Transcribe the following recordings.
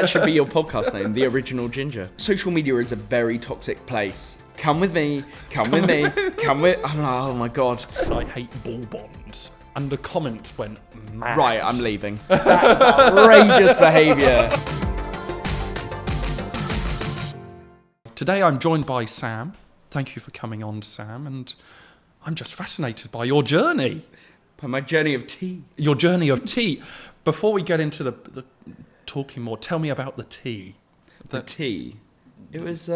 That should be your podcast name, The Original Ginger. Social media is a very toxic place. Come with me. Oh my God. I hate ball bonds. And the comments went mad. Right, I'm leaving. That's outrageous behaviour. Today I'm joined by Sam. Thank you for coming on, Sam. And I'm just fascinated by your journey. By my journey of tea. Your journey of tea. Before we get into the talking more, tell me about the tea. The tea. It was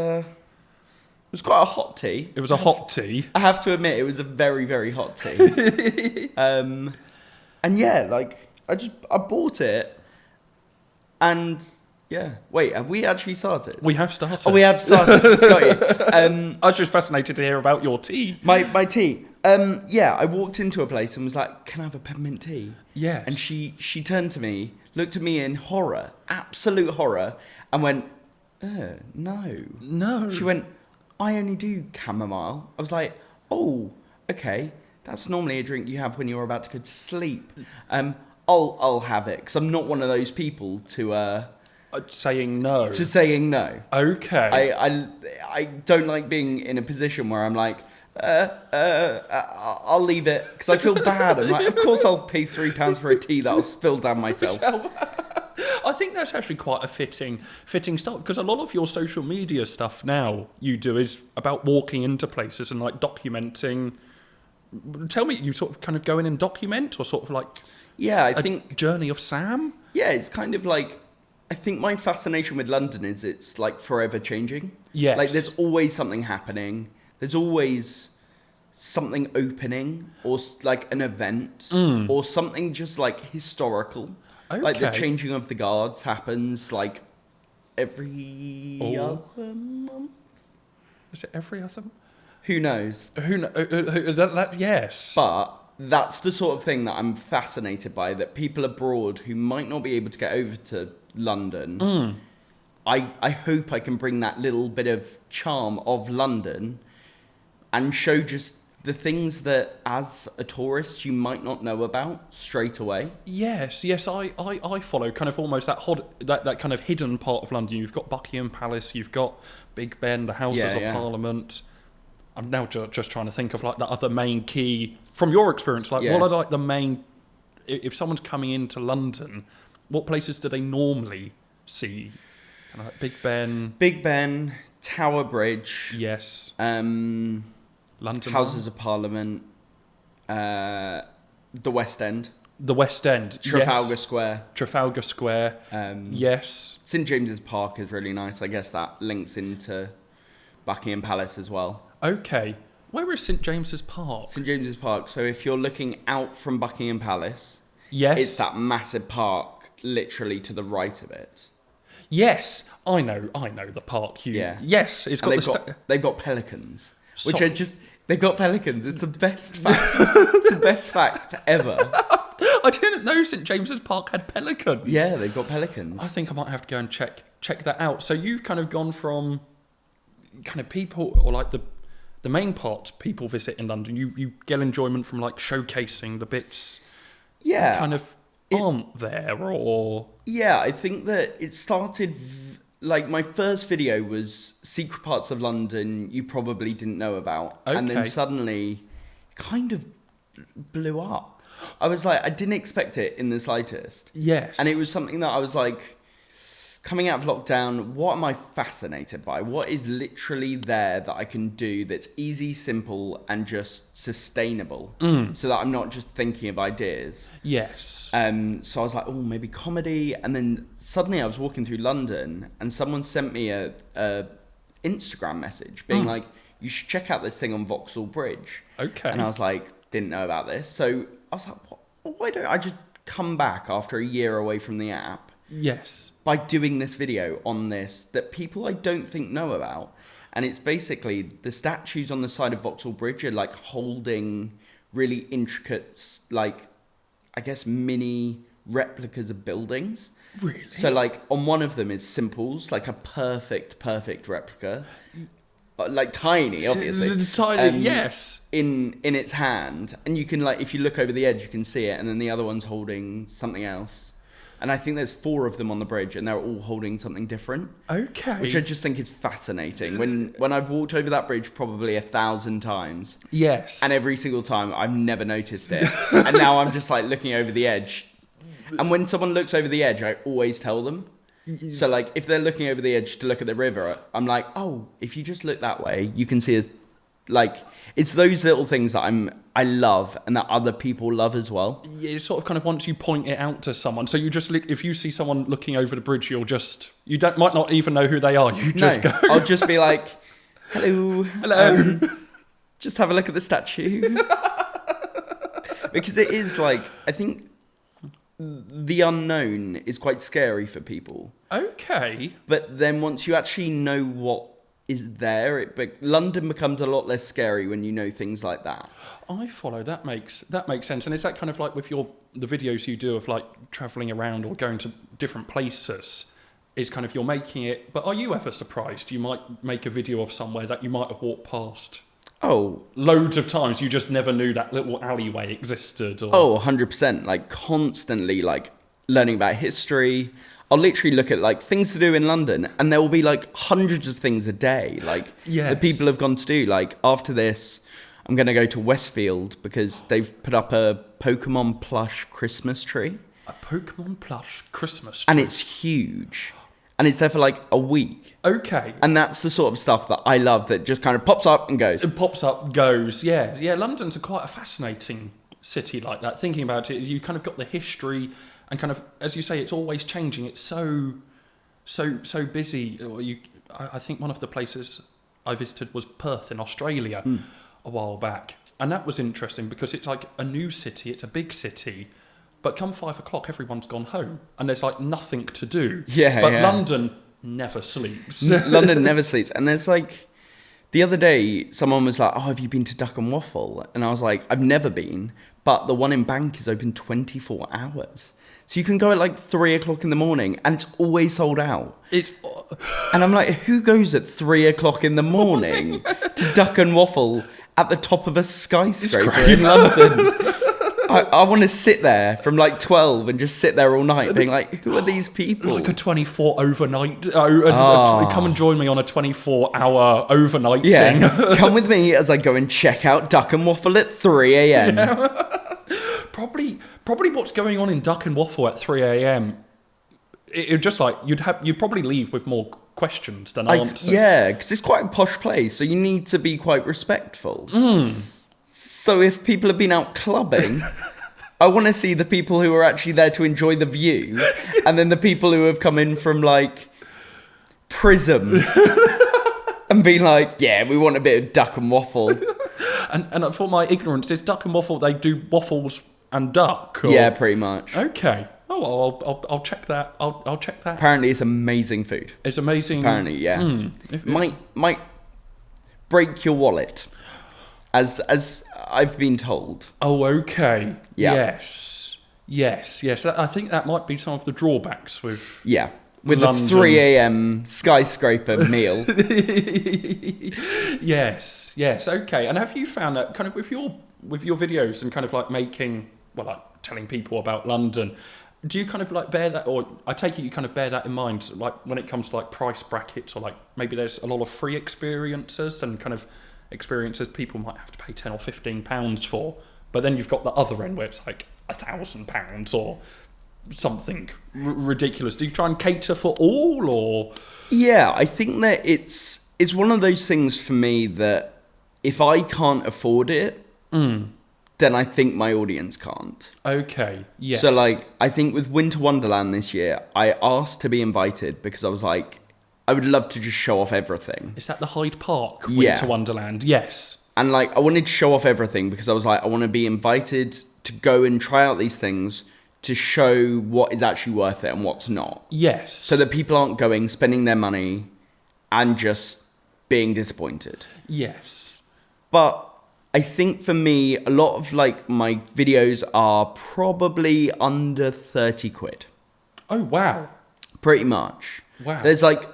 quite a hot tea. It was a hot tea. I have to admit, it was a very, very hot tea. And yeah, like, I bought it, and yeah. Wait, have we actually started? We have started. Oh, we have started. Got you. I was just fascinated to hear about your tea. My tea. Yeah, I walked into a place and was like, "Can I have a peppermint tea?" Yes. And she turned to me, looked at me in horror, absolute horror, and went, "No." She went, "I only do chamomile." I was like, "Oh, okay. That's normally a drink you have when you're about to go to sleep. I'll have it, because I'm not one of those people to saying no. Okay. I don't like being in a position where I'm like, I'll leave it, because I feel bad. I'm like, of course I'll pay £3 for a tea that I'll spill down myself. I think that's actually quite a fitting start, because a lot of your social media stuff now you do is about walking into places and like documenting. Tell me, you sort of kind of go in and document, or sort of like I think journey of Sam? Yeah, it's kind of like, I think my fascination with London is it's like forever changing. Yes. Like there's always something happening. There's always something opening, or like an event, or something just like historical. Okay. Like the changing of the guards happens like every other month. Is it every other? Who knows? Yes. But that's the sort of thing that I'm fascinated by, that people abroad who might not be able to get over to London, I hope I can bring that little bit of charm of London and show just the things that as a tourist you might not know about straight away. Yes, I follow kind of almost that kind of hidden part of London. You've got Buckingham Palace, you've got Big Ben, the Houses of Parliament. I'm now just trying to think of like the other main key from your experience. Like, what are like the main? If someone's coming into London, what places do they normally see? Kind of like Big Ben, Tower Bridge. Yes. London Houses of Parliament. The West End. Trafalgar Square. Yes. St James's Park is really nice. I guess that links into Buckingham Palace as well. Okay. Where is St James's Park? St James's Park. So if you're looking out from Buckingham Palace, it's that massive park literally to the right of it. Yes, I know the park. Yes, it's got they've got pelicans, which are just they've got pelicans. It's the best fact. It's the best fact ever. I didn't know St James's Park had pelicans. Yeah, they've got pelicans. I think I might have to go and check that out. So you've kind of gone from kind of people, or like the main parts people visit in London. You get enjoyment from like showcasing the bits. Yeah, kind of aren't there, or I think that it started like my first video was secret parts of London you probably didn't know about, and then suddenly it kind of blew up. I was like, I didn't expect it in the slightest. Yes, and it was something that I was like, coming out of lockdown, what am I fascinated by? What is literally there that I can do that's easy, simple, and just sustainable, so that I'm not just thinking of ideas? Yes. So I was like, oh, maybe comedy. And then suddenly I was walking through London and someone sent me a Instagram message being like, you should check out this thing on Vauxhall Bridge. Okay. And I was like, didn't know about this. So I was like, why don't I just come back after a year away from the app? Yes. By doing this video on this that people I don't think know about. And it's basically the statues on the side of Vauxhall Bridge are like holding really intricate, like, I guess mini replicas of buildings. Really? So like on one of them is Simples, like a perfect replica. Like tiny, obviously. Tiny, yes. In its hand. And you can, like, if you look over the edge, you can see it. And then the other one's holding something else. And I think there's 4 of them on the bridge, and they're all holding something different. Okay. Which I just think is fascinating. When I've walked over that bridge probably 1,000 times. Yes. And every single time I've never noticed it. And now I'm just like looking over the edge. And when someone looks over the edge, I always tell them. So like if they're looking over the edge to look at the river, I'm like, oh, if you just look that way, you can see like it's those little things that I love and that other people love as well. Yeah, it's sort of kind of once you point it out to someone, so you just if you see someone looking over the bridge, might not even know who they are. You just go. I'll just be like, hello, just have a look at the statue. Because it is like, I think the unknown is quite scary for people. Okay. But then once you actually know what is there, London becomes a lot less scary when you know things like that. I follow. That makes sense. And is that kind of like with the videos you do of like travelling around or going to different places? Is kind of you're making it. But are you ever surprised? You might make a video of somewhere that you might have walked past. Oh, loads of times. You just never knew that little alleyway existed. Or... Oh, 100%. Like constantly, like learning about history. I'll literally look at like things to do in London, and there will be like hundreds of things a day. Like that people have gone to do. Like after this, I'm going to go to Westfield because they've put up a Pokemon plush Christmas tree. A Pokemon plush Christmas tree, and it's huge. And it's there for like a week. Okay. And that's the sort of stuff that I love, that just kind of pops up and goes. It pops up, goes. Yeah. Yeah, London's quite a fascinating city like that. Thinking about it, you kind of got the history and kind of, as you say, it's always changing. It's so busy. I think one of the places I visited was Perth in Australia a while back. And that was interesting because it's like a new city. It's a big city. But come 5 o'clock, everyone's gone home, and there's like nothing to do. Yeah, but London never sleeps. London never sleeps, and there's like, the other day, someone was like, "Oh, have you been to Duck and Waffle?" And I was like, "I've never been, but the one in Bank is open 24 hours, so you can go at like 3 o'clock in the morning, and it's always sold out." And I'm like, who goes at 3 o'clock in the morning to Duck and Waffle at the top of a skyscraper in London? I want to sit there from like 12 and just sit there all night being like, who are these people? Like a 24 overnight. Come and join me on a 24-hour overnight thing. Come with me as I go and check out Duck and Waffle at 3 a.m. Yeah. Probably what's going on in Duck and Waffle at 3 a.m. It just like, you'd probably leave with more questions than answers. Yeah, because it's quite a posh place, so you need to be quite respectful. So if people have been out clubbing, I want to see the people who are actually there to enjoy the view, and then the people who have come in from like Prism and been like, yeah, we want a bit of Duck and Waffle. And for my ignorance, is Duck and Waffle, they do waffles and duck? Or... Yeah, pretty much. Okay. Oh, well, I'll check that. I'll check that. Apparently, it's amazing food. It's amazing. Apparently, yeah. Might break your wallet, as I've been told. Oh, okay. Yeah. Yes. I think that might be some of the drawbacks with... Yeah, with London. the 3 a.m. skyscraper meal. Yes. Okay. And have you found that kind of with your videos and kind of like making, well, like telling people about London, do you kind of like bear that, or I take it you kind of bear that in mind, like when it comes to like price brackets, or like maybe there's a lot of free experiences and kind of experiences people might have to pay £10 or £15 for, but then you've got the other end where it's like £1,000 or something ridiculous. Do you try and cater for all, or? Yeah, I think that it's one of those things for me that if I can't afford it, then I think my audience can't. Okay, yes. So like, I think with Winter Wonderland this year, I asked to be invited because I was like, I would love to just show off everything. Is that the Hyde Park Winter Wonderland? Yes. And like, I wanted to show off everything because I was like, I want to be invited to go and try out these things to show what is actually worth it and what's not. Yes. So that people aren't going, spending their money and just being disappointed. Yes. But I think for me, a lot of like my videos are probably under 30 quid. Oh, wow. Pretty much. Wow. There's like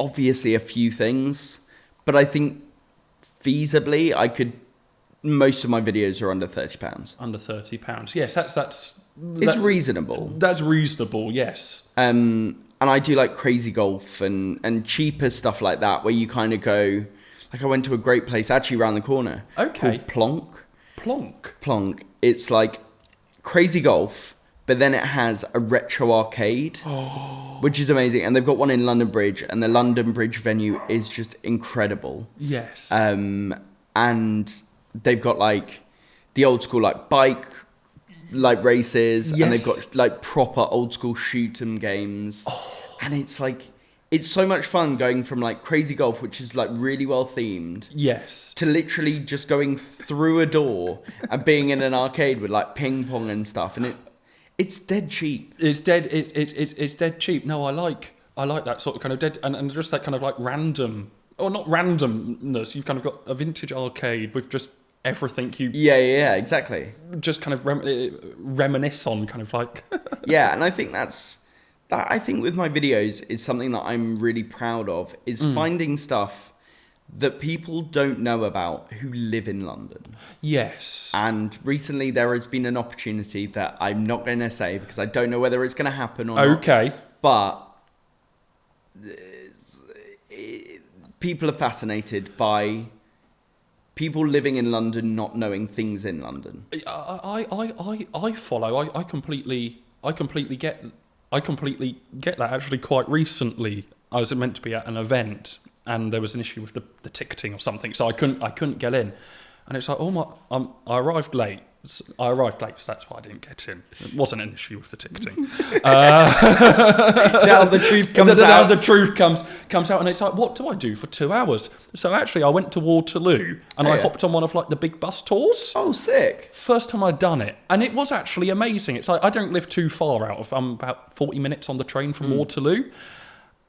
obviously a few things, but I think feasibly I could most of my videos are under £30. Under £30. Yes, that's it's reasonable. That's reasonable, yes. And I do like crazy golf and cheaper stuff like that, where you kind of go, like I went to a great place actually around the corner. Okay. Called Plonk. Plonk. It's like crazy golf, but then it has a retro arcade, which is amazing. And they've got one in London Bridge, and the London Bridge venue is just incredible. Yes. And they've got like the old school like bike like races, and they've got like proper old school shoot 'em games. And it's like, it's so much fun going from like crazy golf, which is like really well themed, yes, to literally just going through a door and being in an arcade with like ping pong and stuff. And it's dead cheap. It's dead cheap. No, I like that sort of kind of dead, and just that kind of like random, or not randomness. You've kind of got a vintage arcade with just everything you yeah exactly just kind of reminisce on, kind of like yeah. And I think that I think with my videos is something that I'm really proud of, is finding stuff that people don't know about who live in London. Yes. And recently there has been an opportunity that I'm not going to say because I don't know whether it's going to happen or not. Okay. But people are fascinated by people living in London not knowing things in London. I follow. I completely get that. Actually, quite recently, I was meant to be at an event, and there was an issue with the ticketing or something, so I couldn't get in. And it's like, I arrived late. So that's why I didn't get in. It wasn't an issue with the ticketing. Now the truth comes out. Now the truth comes out, and it's like, what do I do for 2 hours? So actually, I went to Waterloo, and I hopped on one of like the big bus tours. Oh, sick! First time I'd done it, and it was actually amazing. It's like, I don't live too far out of. I'm about 40 minutes on the train from Waterloo.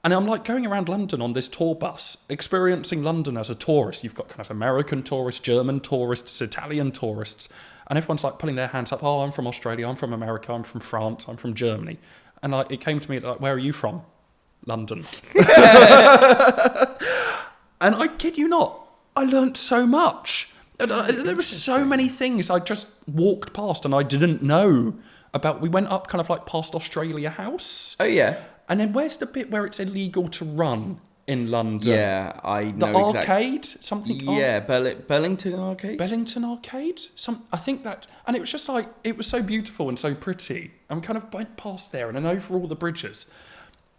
And I'm like going around London on this tour bus, experiencing London as a tourist. You've got kind of American tourists, German tourists, Italian tourists, and everyone's like pulling their hands up. Oh, I'm from Australia, I'm from America, I'm from France, I'm from Germany. And like, it came to me like, where are you from? London. And I kid you not, I learnt so much. There were so many things I just walked past and I didn't know about. We went up kind of like past Australia House. Oh, yeah. And then where's the bit where it's illegal to run in London? Yeah, I know the arcade, something. Yeah, Burlington Arcade. Bellington Arcade. I think that, and it was just like, it was so beautiful and so pretty. And we kind of went past there and then over all the bridges,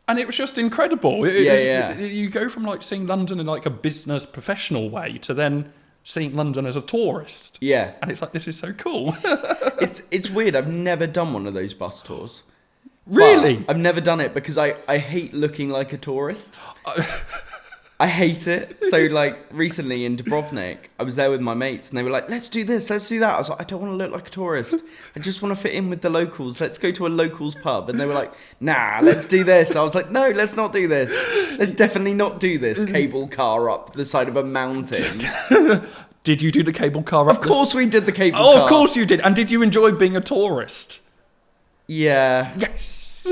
and it was just incredible. You go from like seeing London in like a business professional way to then seeing London as a tourist. Yeah, and it's like, this is so cool. It's weird. I've never done one of those bus tours. Really? But I've never done it because I hate looking like a tourist. I hate it. So like recently in Dubrovnik, I was there with my mates and they were like, let's do this, let's do that. I was like, I don't want to look like a tourist. I just want to fit in with the locals. Let's go to a locals pub. And they were like, nah, let's do this. I was like, no, let's not do this. Let's definitely not do this. Cable car up the side of a mountain. Did you do the cable car up? Of course we did the cable car. Oh, of course you did. And did you enjoy being a tourist? Yeah. Yes.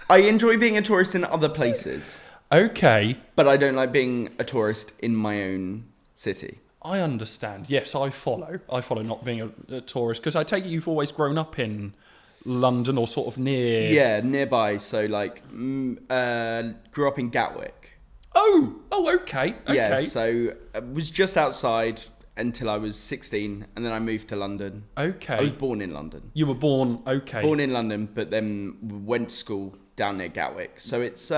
I enjoy being a tourist in other places. Okay. But I don't like being a tourist in my own city. I understand. Yes, I follow. Not being a tourist, because I take it you've always grown up in London or sort of near. Yeah, nearby. So like, grew up in Gatwick. Oh, okay. Yeah, so I was just outside until I was 16, and then I moved to London. Okay. I was born in London. You were born, okay. Born in London, but then went to school down near Gatwick. So it's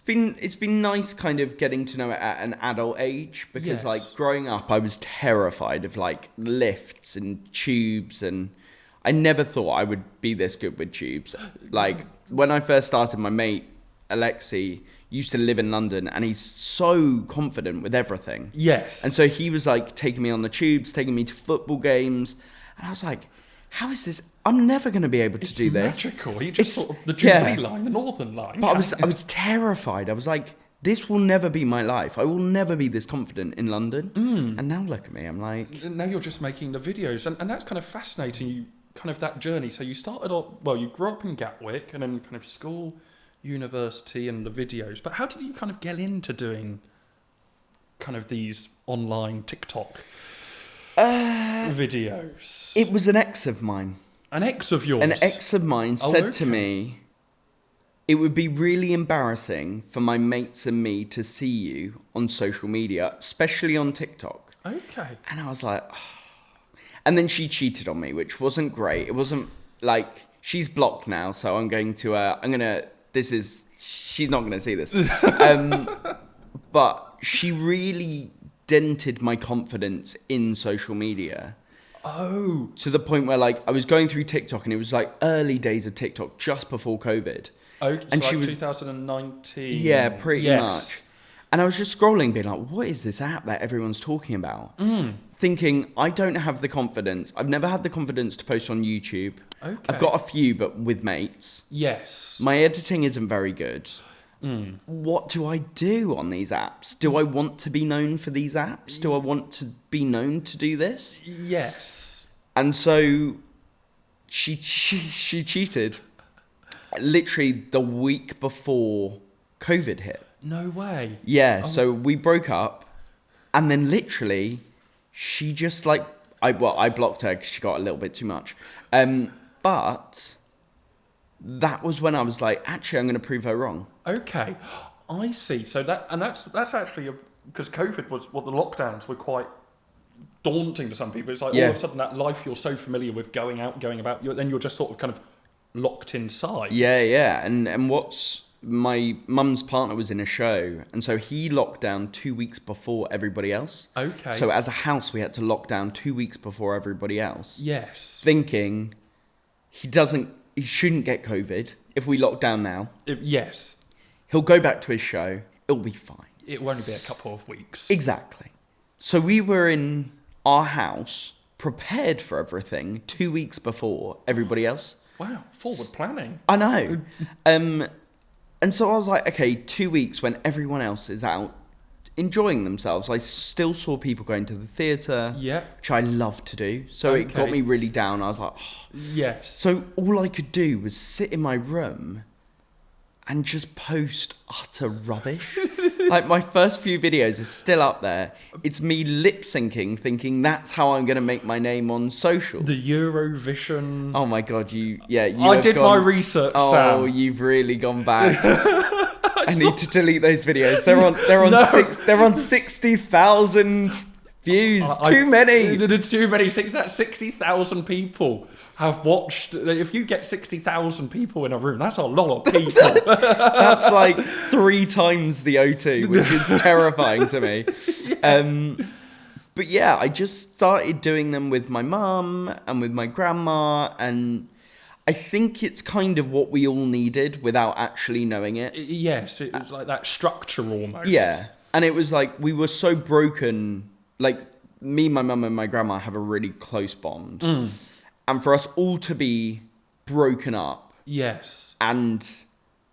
been nice kind of getting to know it at an adult age, because like growing up I was terrified of like lifts and tubes, and I never thought I would be this good with tubes. Like when I first started, my mate Alexi used to live in London, and he's so confident with everything. Yes. And so he was like taking me on the tubes, taking me to football games, and I was like, how is this? I'm never going to be able to do this. It's magical. You just sort of the Jubilee line, the Northern line. But I was terrified. I was like, this will never be my life. I will never be this confident in London. And now look at me. I'm like... Now you're just making the videos. And that's kind of fascinating, you kind of that journey. So you started off... Well, you grew up in Gatwick, and then kind of school, university, and the videos. But how did you kind of get into doing kind of these online TikTok videos? It was an ex of mine. An ex of yours? An ex of mine said to me, it would be really embarrassing for my mates and me to see you on social media, especially on TikTok. Okay. And I was like, oh. And then she cheated on me, which wasn't great. It wasn't like, she's blocked now, so she's not going to see this. But she really dented my confidence in social media. Oh. To the point where, like, I was going through TikTok and it was like early days of TikTok, just before COVID. Oh, and so she like was 2019. Yeah, pretty much. And I was just scrolling, being like, what is this app that everyone's talking about? Thinking, I don't have the confidence. I've never had the confidence to post on YouTube. Okay. I've got a few, but with mates. Yes. My editing isn't very good. What do I do on these apps? Do I want to be known for these apps? Do I want to be known to do this? Yes. And so she cheated literally the week before COVID hit. No way. Yeah, so we broke up, and then literally she just like, I blocked her because she got a little bit too much. But that was when I was like, actually, I'm going to prove her wrong. Okay, I see. So that's actually because COVID was, the lockdowns were quite daunting to some people. It's like all of a sudden that life you're so familiar with, going out, going about, then you're just sort of kind of locked inside. Yeah. And what's, my mum's partner was in a show, and so he locked down 2 weeks before everybody else. Okay. So as a house, we had to lock down 2 weeks before everybody else. Yes. Thinking he shouldn't get COVID if we lock down now. Yes. He'll go back to his show. It'll be fine. It will only be a couple of weeks. Exactly. So we were in our house, prepared for everything 2 weeks before everybody else. Wow, forward planning. I know. And so I was like, okay, 2 weeks when everyone else is out enjoying themselves. I still saw people going to the theatre, which I love to do. So it got me really down. I was like, oh. Yes. So all I could do was sit in my room and just post utter rubbish. Like, my first few videos are still up there. It's me lip syncing, thinking that's how I'm going to make my name on social. The Eurovision. Oh my God, you I did my research, Sam. Oh, you've really gone back. I need to delete those videos. They're on 60,000 views. Too many. Too many. That's 60,000 people have watched. If you get 60,000 people in a room, that's a lot of people. That's like 3 times the O2, which is terrifying to me. Yes. But yeah, I just started doing them with my mum and with my grandma, and I think it's kind of what we all needed without actually knowing it. Yes, it was like that structure almost. Yeah, and it was like we were so broken. Like, me, my mum and my grandma have a really close bond. And for us all to be broken up. Yes. And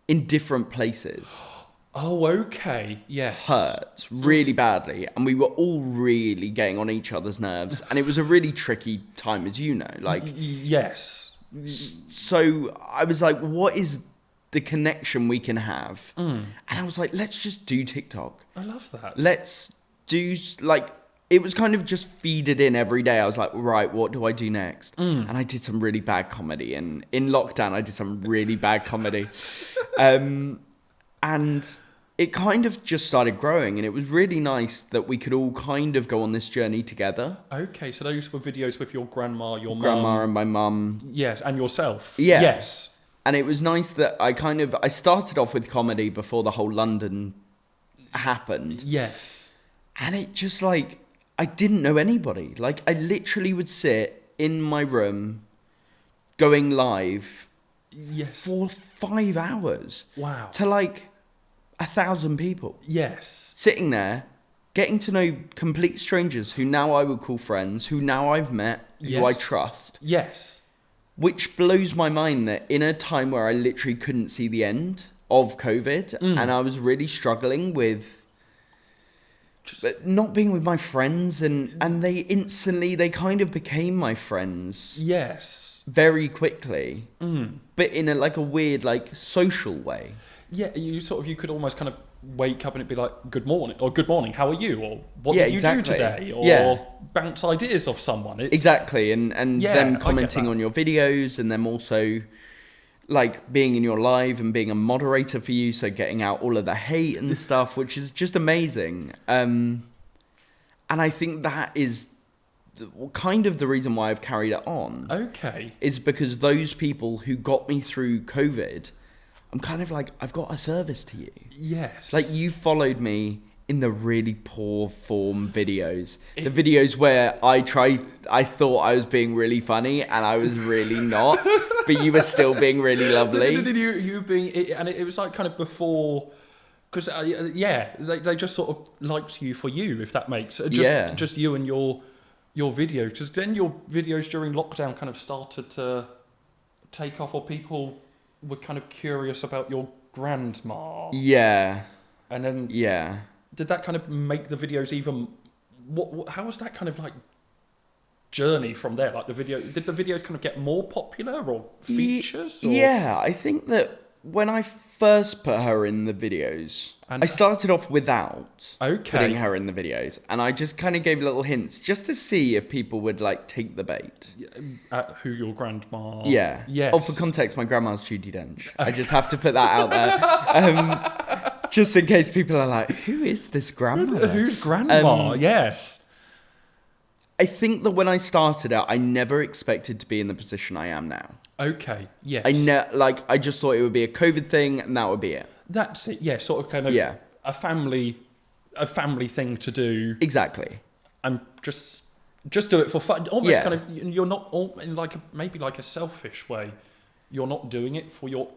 in different places. Oh, okay. Yes. Hurt really badly. And we were all really getting on each other's nerves. And it was a really tricky time, as you know. Like, yes. So I was like, what is the connection we can have? And I was like, let's just do TikTok. I love that. Let's do, like, it was kind of just feeded in every day. I was like, right, what do I do next? And I did some really bad comedy. And in lockdown, I did some really bad comedy. And it kind of just started growing. And it was really nice that we could all kind of go on this journey together. Okay, so those were videos with your grandma, your mum. Grandma and my mum. Yes, and yourself. Yeah. Yes. And it was nice that I started off with comedy before the whole London happened. Yes. And it just, like, I didn't know anybody. Like, I literally would sit in my room going live for 5 hours. Wow. To, like, 1,000 people. Yes. Sitting there, getting to know complete strangers who now I would call friends, who now I've met, who I trust. Yes. Which blows my mind that in a time where I literally couldn't see the end of COVID, and I was really struggling with not being with my friends, and they kind of became my friends. Yes. Very quickly. But in a weird, like, social way. Yeah, you could almost kind of wake up and it'd be like, good morning, how are you? Or what did you do today? Or bounce ideas off someone. Exactly, and them commenting on your videos, and them also like being in your live and being a moderator for you, so getting out all of the hate and stuff, which is just amazing. And I think that is kind of the reason why I've carried it on. Okay. Is because those people who got me through COVID, I'm kind of like, I've got a service to you. Yes. Like, you followed me in the really poor form videos. The videos where I thought I was being really funny and I was really not, but you were still being really lovely. You being, and it was like kind of before, because they just sort of liked you for you, if that makes just you and your videos. Because then your videos during lockdown kind of started to take off, or people were kind of curious about your grandma. Yeah. And then did that kind of make the videos even? How was that kind of like journey from there? Like did the videos kind of get more popular, or features? Or? Yeah, I think that when I first put her in the videos, I started off without putting her in the videos, and I just kind of gave little hints just to see if people would like take the bait. Who your grandma? Yeah. Yes. Oh, for context, my grandma's Judy Dench. I just have to put that out there. Just in case people are like, who is this grandmother? Who's grandma? Yes. I think that when I started out, I never expected to be in the position I am now. Okay, yes. I just thought it would be a COVID thing, and that would be it. That's it. Yeah, sort of kind of a family thing to do. Exactly. And just do it for fun. Almost kind of, you're not in like maybe like a selfish way. You're not doing it for your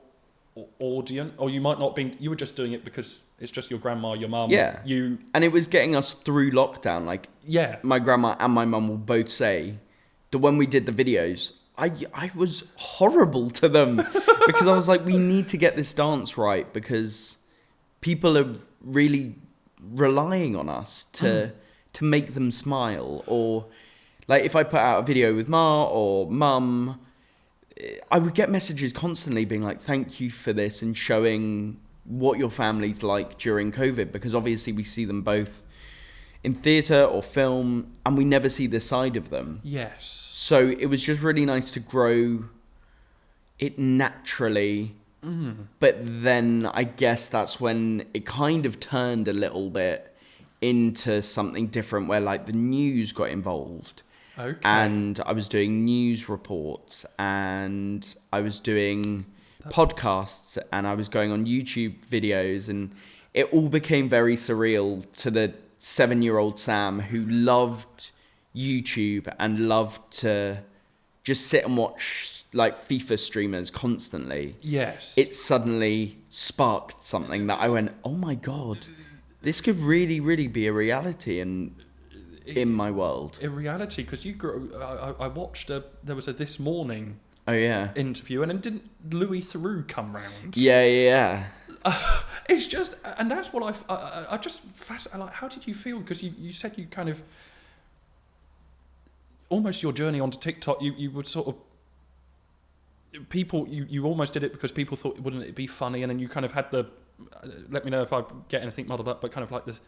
audience, or you might not be. You were just doing it because it's just your grandma, your mum. Yeah. And it was getting us through lockdown. Like, my grandma and my mum will both say that when we did the videos, I was horrible to them because I was like, we need to get this dance right because people are really relying on us to make them smile. Or like if I put out a video with Ma or Mum, I would get messages constantly being like, thank you for this, and showing what your family's like during COVID, because obviously we see them both in theatre or film and we never see this side of them. Yes. So it was just really nice to grow it naturally. But then I guess that's when it kind of turned a little bit into something different, where like the news got involved. Okay. And I was doing news reports, and I was doing podcasts, and I was going on YouTube videos, and it all became very surreal to the 7-year-old Sam who loved YouTube and loved to just sit and watch like FIFA streamers constantly. Yes. It suddenly sparked something that I went, oh my God, this could really, really be a reality in my world. In reality, because I watched there was a This Morning interview, and then didn't Louis Theroux come round? Yeah. It's just, and that's what I just fascinated. Like, how did you feel? Because you said you kind of, almost your journey onto TikTok, you would sort of, people, you almost did it because people thought, wouldn't it be funny? And then you kind of had the, let me know if I get anything muddled up, but kind of like this,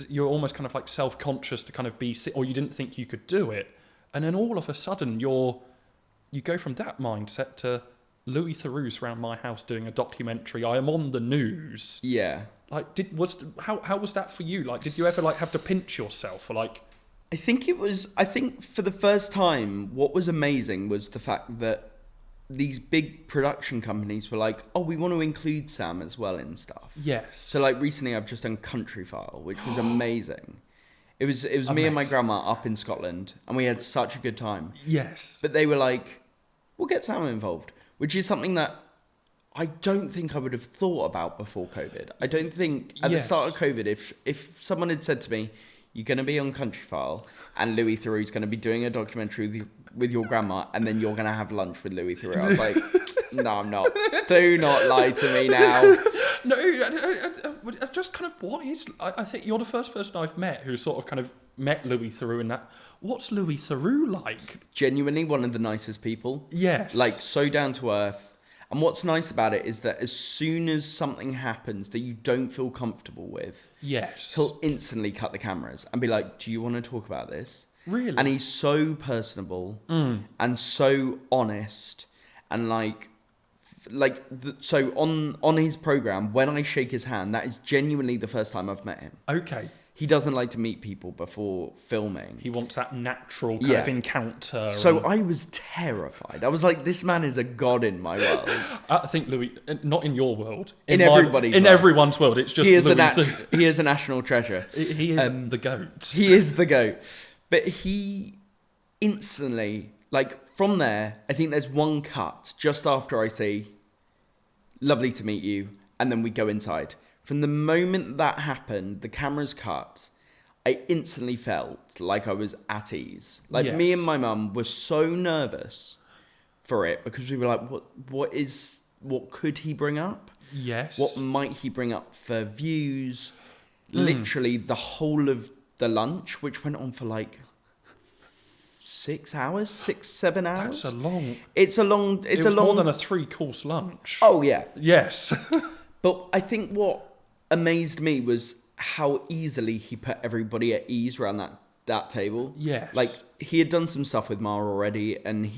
you're almost kind of like self-conscious to kind of be, or you didn't think you could do it. And then all of a sudden you go from that mindset to Louis Theroux's around my house doing a documentary. I am on the news. Yeah. Like, how was that for you? Like, did you ever like have to pinch yourself, or like? I think for the first time, what was amazing was the fact that these big production companies were like, oh, we want to include Sam as well in stuff. Yes. So like recently I've just done Country File, which was amazing. It was me and my grandma up in Scotland, and we had such a good time. Yes. But they were like, we'll get Sam involved, which is something that I don't think I would have thought about before COVID. I don't think at the start of COVID, if someone had said to me, you're going to be on Country File and Louis Theroux's going to be doing a documentary with your grandma, and then you're going to have lunch with Louis Theroux, I was like, no, I'm not. Do not lie to me now. No, I just kind of, I think you're the first person I've met who sort of kind of met Louis Theroux in that. What's Louis Theroux like? Genuinely one of the nicest people. Yes. Like, so down to earth. And what's nice about it is that as soon as something happens that you don't feel comfortable with, Yes. he'll instantly cut the cameras and be like, do you want to talk about this? Really? And he's so personable and so honest. And so on his program, when I shake his hand, that is genuinely the first time I've met him. Okay. He doesn't like to meet people before filming. He wants that natural kind of encounter. So I was terrified. I was like, this man is a god in my world. I think Louis, not in your world. In everybody's world. In everyone's world. It's just he is a national treasure. He is the GOAT. He is the GOAT. But he instantly, like from there, I think there's one cut just after I say, lovely to meet you, and then we go inside. From the moment that happened, the camera's cut, I instantly felt like I was at ease. Like me and my mum were so nervous for it because we were like, what could he bring up? Yes. What might he bring up for views? Literally the whole of the lunch, which went on for like 6 hours, 7 hours. That's a long. It's a long. It's more than a 3-course lunch. Oh yeah. Yes. But I think what amazed me was how easily he put everybody at ease around that table. Yes. Like he had done some stuff with Ma already, and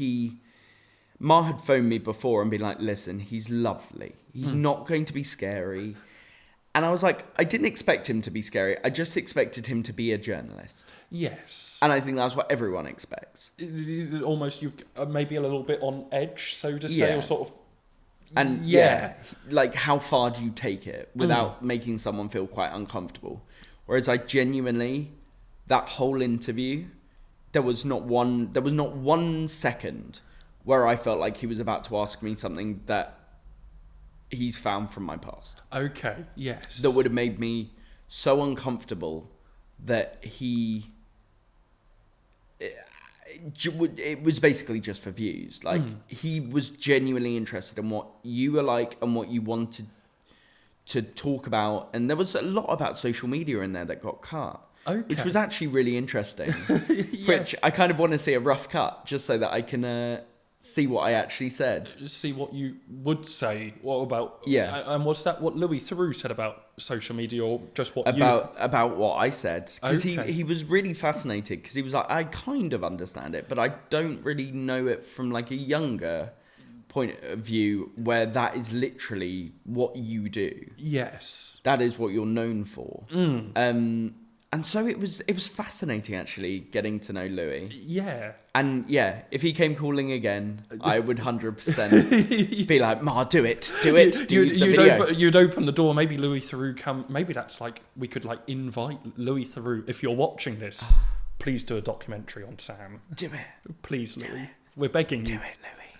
Ma had phoned me before and been like, listen, he's lovely. He's not going to be scary. And I was like, I didn't expect him to be scary. I just expected him to be a journalist. Yes. And I think that's what everyone expects. Almost you maybe a little bit on edge, so to say, or sort of. And like how far do you take it without making someone feel quite uncomfortable? Whereas I genuinely, that whole interview, there was not one second where I felt like he was about to ask me something that he's found from my past. Okay, yes. That would have made me so uncomfortable that it was basically just for views. Like he was genuinely interested in what you were like and what you wanted to talk about. And there was a lot about social media in there that got cut. Okay. Which was actually really interesting. Which I kind of want to see a rough cut just so that I can see what I actually said. See what you would say. What about... Yeah. And was that what Louis Theroux said about social media, or just what about what I said? Because okay. he was really fascinated, because he was like, I kind of understand it, but I don't really know it from like a younger point of view where that is literally what you do. Yes. That is what you're known for. And so it was fascinating, actually, getting to know Louis. Yeah. And yeah, if he came calling again, I would 100% be like, Ma, do it, do the video. You'd open the door, maybe Louis Theroux come, maybe that's like, we could like invite Louis Theroux, if you're watching this, please do a documentary on Sam. Do it. Please, Louis. We're begging you. Do it, Louis.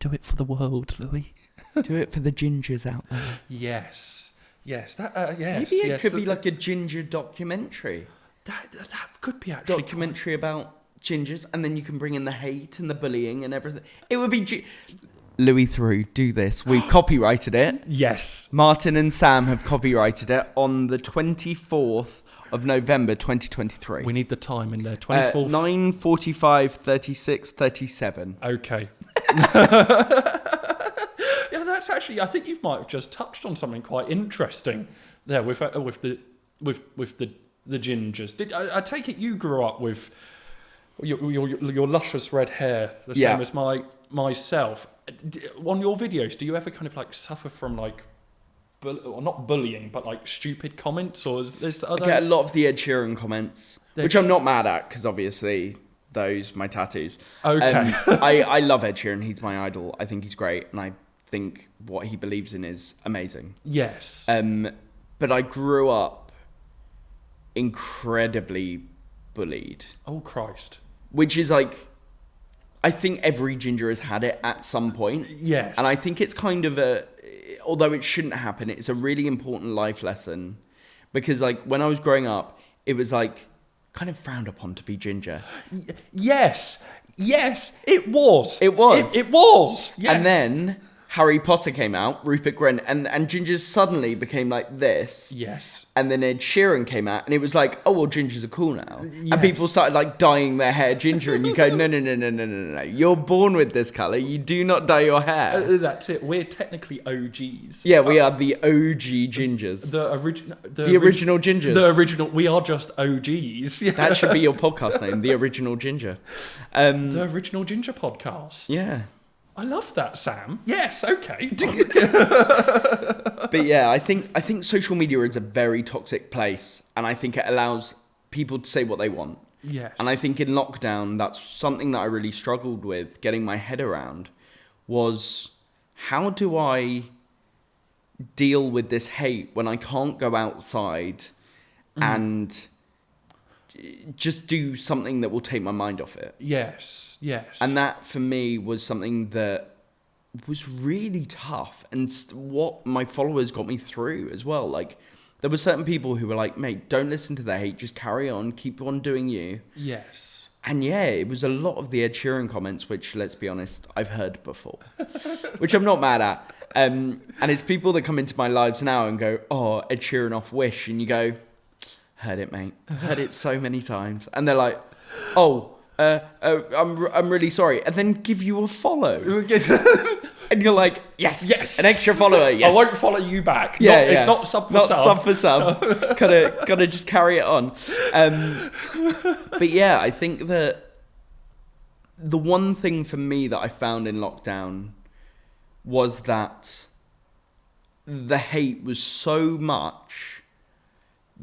Do it for the world, Louis. Do it for the gingers out there. Yes. Yes, yes. Maybe it could be like a ginger documentary. That could be actually documentary about gingers, and then you can bring in the hate and the bullying and everything. It would be Louis Theroux, do this. We copyrighted it. Yes. Martin and Sam have copyrighted it on the 24th of November 2023. We need the time in there. 24th. 9:45, 36, 37. Okay. Yeah, that's actually. I think you might have just touched on something quite interesting there with the gingers. I take it you grew up with your luscious red hair, the same as myself. On your videos, do you ever kind of like suffer from like, or not bullying, but like stupid comments, or is I get a lot of the Ed Sheeran comments, which I'm not mad at, because obviously those my tattoos. Okay. I love Ed Sheeran. He's my idol. I think he's great, and I think what he believes in is amazing. Yes. But I grew up incredibly bullied. Oh Christ. Which is like, I think every ginger has had it at some point. Yes. And I think it's kind of although it shouldn't happen, it's a really important life lesson, because like when I was growing up, it was like kind of frowned upon to be ginger. Yes, it was. It was. It was. Yes. And then Harry Potter came out, Rupert Grint, and gingers suddenly became like this. Yes. And then Ed Sheeran came out, and it was like, oh, well, gingers are cool now. Yes. And people started like dyeing their hair ginger, and you go, no. You're born with this colour. You do not dye your hair. That's it. We're technically OGs. Yeah, we are the OG gingers. The original gingers. The original. We are just OGs. That should be your podcast name, The Original Ginger. The Original Ginger Podcast. Yeah. I love that, Sam. Yes, okay. But yeah, I think social media is a very toxic place, and I think it allows people to say what they want. Yes. And I think in lockdown, that's something that I really struggled with getting my head around, was how do I deal with this hate when I can't go outside and just do something that will take my mind off it. Yes. And that for me was something that was really tough, and what my followers got me through as well. Like, there were certain people who were like, mate, don't listen to the hate, just carry on, keep on doing you. Yes. And yeah, it was a lot of the Ed Sheeran comments, which, let's be honest, I've heard before, which I'm not mad at. And it's people that come into my lives now and go, oh, Ed Sheeran off Wish, and you go, heard it, mate. Heard it so many times. And they're like, oh, I'm really sorry. And then give you a follow. And you're like, yes, an extra follower, yes. I won't follow you back. Yeah, It's not sub for sub. Sub for sub. Gotta just carry it on. But yeah, I think that the one thing for me that I found in lockdown was that the hate was so much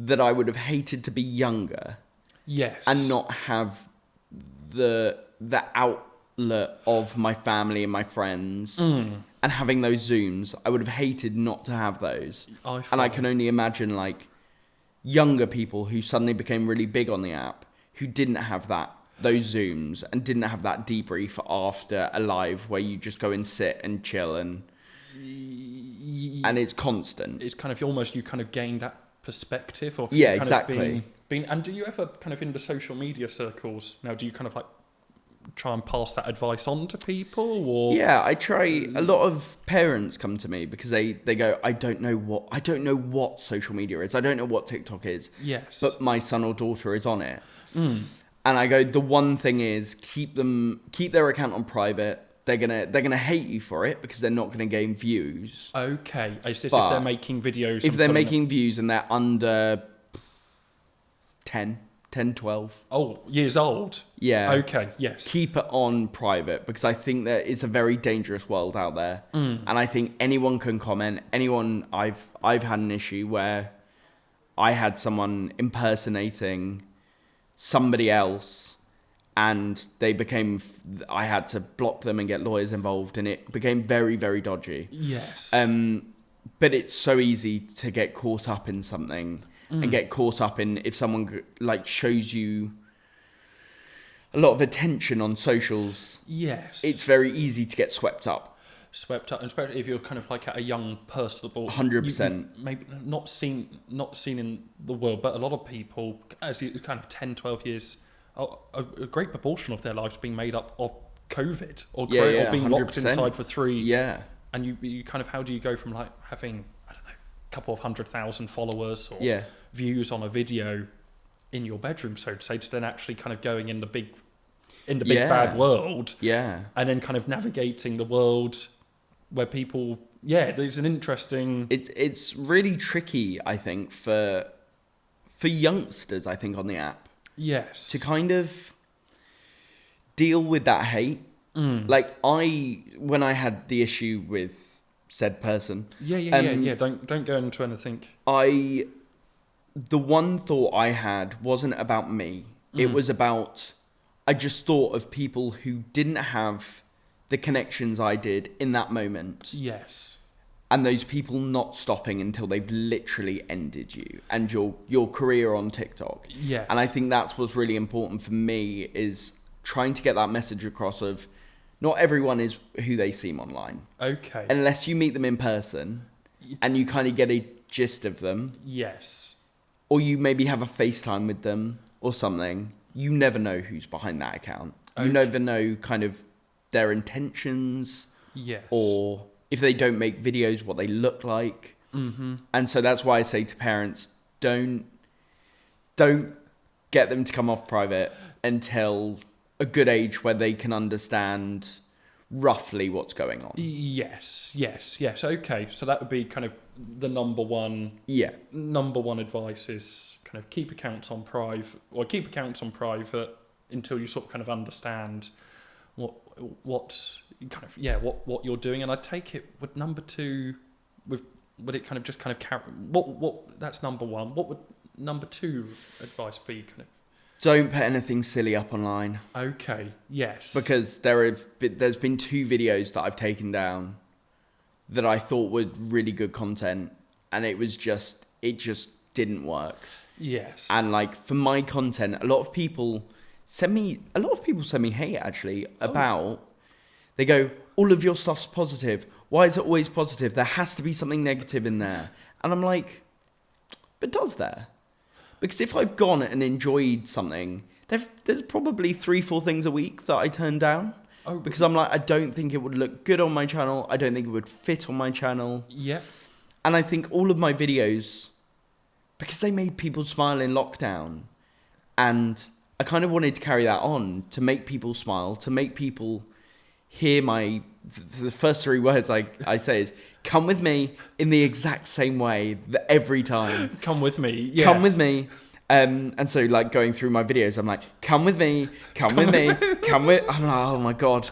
that I would have hated to be younger. Yes. And not have the outlet of my family and my friends and having those Zooms. I would have hated not to have those. And I can only imagine like younger people who suddenly became really big on the app who didn't have those Zooms and didn't have that debrief after a live where you just go and sit and chill and it's constant. It's kind of almost you kind of gain that perspective of yeah, kind exactly. Of being, and do you ever kind of in the social media circles now, do you kind of like try and pass that advice on to people? Or yeah, I try. A lot of parents come to me because they go, I don't know what social media is. I don't know what TikTok is. Yes. But my son or daughter is on it. And I go, the one thing is keep their account on private. They're gonna hate you for it because they're not gonna gain views. Okay. It's just if they're making videos. If they're making views and they're under 10, 12. Oh, years old? Yeah. Okay, yes. Keep it on private because I think that it's a very dangerous world out there. And I think anyone can comment. I've had an issue where I had someone impersonating somebody else and I had to block them and get lawyers involved, and it became very, very dodgy. Yes. But it's so easy to get caught up in something and get caught up in if someone like shows you a lot of attention on socials. Yes. It's very easy to get swept up. And especially if you're kind of like at a young personable 100%. Maybe not seen in the world, but a lot of people, as you kind of 10, 12 years, a great proportion of their lives being made up of COVID or being 100%. Locked inside for 3. Yeah. And you kind of, how do you go from like having, I don't know, a couple of 100,000 followers or views on a video in your bedroom, so to say, to then actually kind of going in the big bad world. Yeah. And then kind of navigating the world where people, there's an interesting... It's really tricky, I think, for youngsters, I think, on the app. Yes. To kind of deal with that hate. Like, when I had the issue with said person... Yeah. Don't go into anything. The one thought I had wasn't about me. It was about... I just thought of people who didn't have the connections I did in that moment. Yes. And those people not stopping until they've literally ended you and your career on TikTok. Yes. And I think that's what's really important for me, is trying to get that message across of not everyone is who they seem online. Okay. Unless you meet them in person and you kind of get a gist of them. Yes. Or you maybe have a FaceTime with them or something. You never know who's behind that account. Okay. You never know kind of their intentions. Yes. Or if they don't make videos, what they look like. Mm-hmm. And so that's why I say to parents, don't get them to come off private until a good age where they can understand roughly what's going on. Yes. Okay, so that would be kind of the number one. Yeah. Number one advice is kind of keep accounts on private until you sort of kind of understand what you're doing. And I take it with number two, would it kind of just kind of carry what that's number one. What would number two advice be? Kind of don't put anything silly up online. Okay. Yes. Because there's been 2 videos that I've taken down that I thought were really good content, and it just didn't work. Yes. And like for my content, a lot of people send me hate actually about. They go, all of your stuff's positive. Why is it always positive? There has to be something negative in there. And I'm like, but does there? Because if I've gone and enjoyed something, there's probably 3-4 things a week that I turn down. Oh, because I'm like, I don't think it would look good on my channel. I don't think it would fit on my channel. Yeah. And I think all of my videos, because they made people smile in lockdown, and I kind of wanted to carry that on to make people smile, to make people hear the first 3 words I say is, come with me in the exact same way every time. Come with me. Yes. Come with me. And so like going through my videos, I'm like, come with me, come with me, I'm like, oh my God.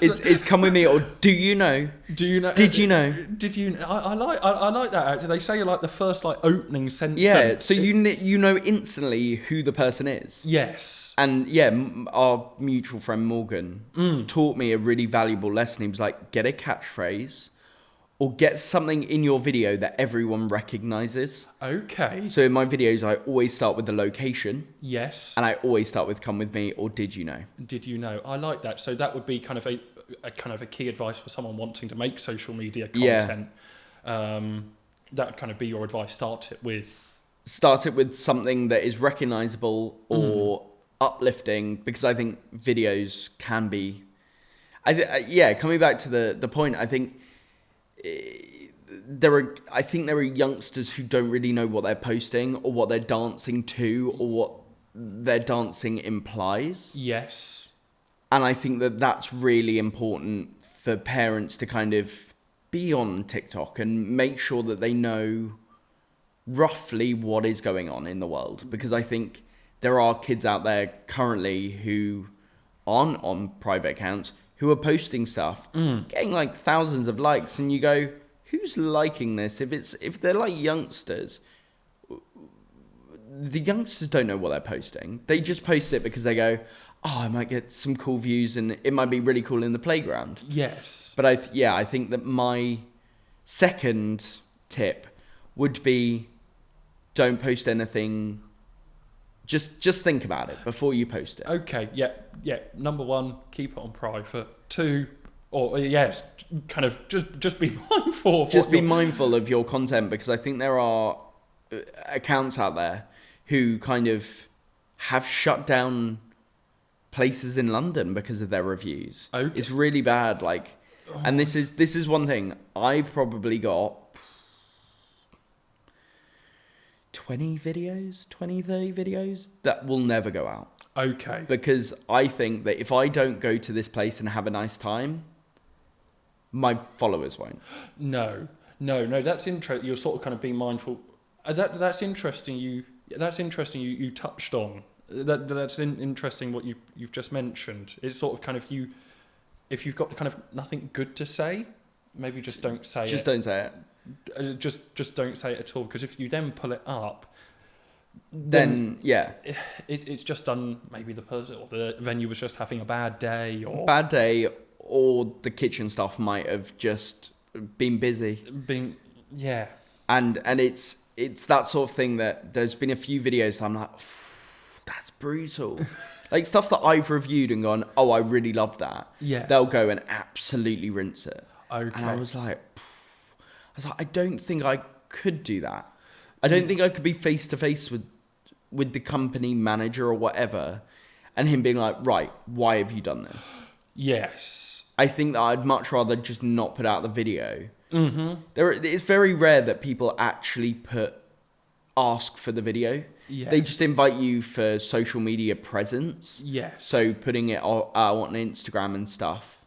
It's come with me, or do you know? Do you know? Did you know? Did you? I like that actually. They say like the first like opening sentence. Yeah, so you know instantly who the person is. Yes. And yeah, our mutual friend Morgan taught me a really valuable lesson. He was like, get a catchphrase or get something in your video that everyone recognizes. Okay. So in my videos, I always start with the location. Yes. And I always start with come with me or did you know? Did you know? I like that. So that would be kind of a key advice for someone wanting to make social media content. Yeah. That would kind of be your advice. Start it with something that is recognizable or uplifting, because I think videos can be, coming back to the point, I think there are youngsters who don't really know what they're posting or what they're dancing to or what their dancing implies. Yes. And I think that's really important for parents to kind of be on TikTok and make sure that they know roughly what is going on in the world, because I think there are kids out there currently who aren't on private accounts who are posting stuff, getting like thousands of likes, and you go, who's liking this? If they're like youngsters, the youngsters don't know what they're posting. They just post it because they go, oh, I might get some cool views and it might be really cool in the playground. Yes. But I think that my second tip would be, don't post anything. Just think about it before you post it. Okay, yeah. Number 1, keep it on private. 2, or yes, kind of just be mindful. Mindful of your content, because I think there are accounts out there who kind of have shut down places in London because of their reviews. Okay. It's really bad. And this is one thing. I've probably got 20 videos, 20, 30 videos that will never go out. Okay. Because I think that if I don't go to this place and have a nice time, my followers won't. No, that's interesting. You're sort of kind of being mindful. That's interesting. You touched on. That's interesting what you've just mentioned. It's sort of kind of if you've got kind of nothing good to say, maybe just don't say it. Just don't say it. Just don't say it at all, because if you then pull it up, then yeah, it's just done. Maybe the person or the venue was just having a bad day, or the kitchen staff might have just been busy. And it's that sort of thing that there's been a few videos that I'm like, that's brutal. Like stuff that I've reviewed and gone, oh, I really love that. Yes. They'll go and absolutely rinse it. Okay. And I was like, I don't think I could do that. I don't think I could be face to face with the company manager or whatever, and him being like, right, why have you done this? Yes. I think that I'd much rather just not put out the video. It's very rare that people actually ask for the video. Yes. They just invite you for social media presence. Yes. So putting it out on Instagram and stuff.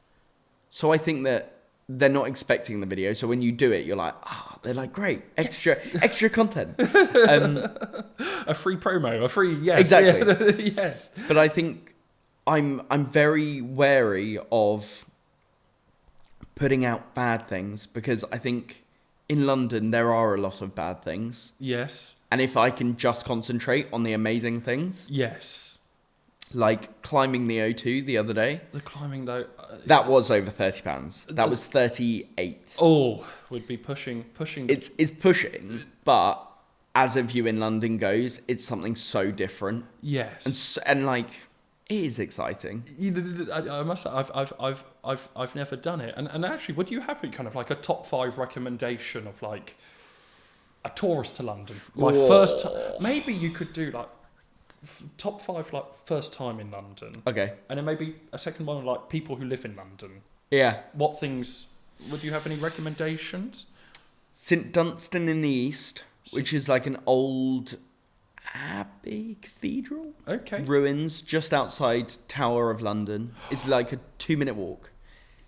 So I think that they're not expecting the video. So when you do it, you're like, they're like, great, extra content. A free promo, a free, yes. Exactly. Yes. But I think I'm very wary of putting out bad things, because I think in London there are a lot of bad things. Yes. And if I can just concentrate on the amazing things. Yes. Like climbing the O2 the other day. The climbing though. That was over £30. That was 38. Oh, would be pushing. It's pushing, but as a view in London goes, it's something so different. Yes. And like, it is exciting. I must say, I've never done it. And actually, would you have kind of like a top 5 recommendation of like a tourist to London? First, maybe you could do like top 5 like first time in London. Okay. And then maybe a second one like people who live in London. Yeah. What things would you have any recommendations? St Dunstan in the east, which is like an old abbey cathedral. Okay. Ruins just outside Tower of London. It's like a 2-minute walk.